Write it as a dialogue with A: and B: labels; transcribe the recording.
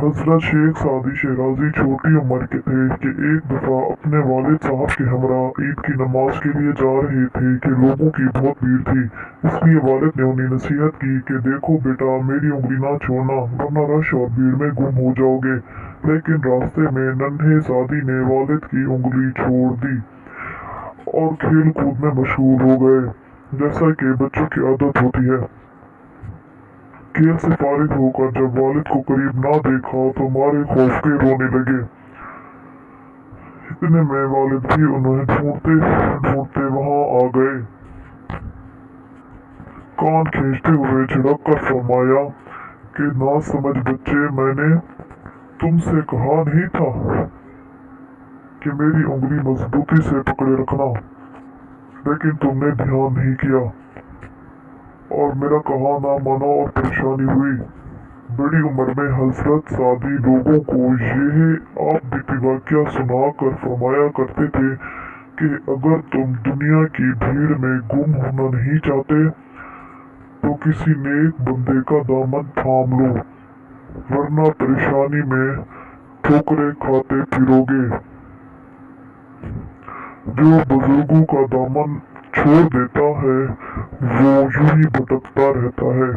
A: हजरत शेख सादी शिराजी छोटी उम्र के थे कि एक दफ़ा अपने वालिद साहब के हमरा ईद की नमाज के लिए जा रहे थे कि लोगों की बहुत भीड़ थी। इसलिए वालिद ने उन्हें नसीहत की कि देखो बेटा, मेरी उंगली ना छोड़ना वरना रश और भीड़ में गुम हो जाओगे। लेकिन रास्ते में नन्हे सादी ने वालिद की उंगली छोड़ दी और खेल कूद में मशगूल हो गए, जैसा कि बच्चों की आदत होती है। खेल से फारिग होकर जब वालिद को करीब ना देखा तो मारे खौफ के रोने लगे। इतने में वालिद भी उन्हें ढूंढते ढूंढते वहां आ गए। कान खींचते हुए झिड़क कर फरमाया कि ना समझ बच्चे, मैंने तुमसे कहा नहीं था कि मेरी उंगली मजबूती से पकड़े रखना, लेकिन तुमने ध्यान नहीं किया और मेरा कहा ना माना और परेशानी हुई। बड़ी उम्र में हजरत सादी लोगों को यह आप बीती वाक़या सुना कर फरमाया करते थे कि अगर तुम दुनिया की भीड़ में गुम होना नहीं चाहते तो किसी नेक बंदे का दामन थाम लो, वरना परेशानी में ठोकरें खाते फिरोगे। जो बुजुर्गों का दामन छोड़ देता है वो यूं ही भटकता रहता है।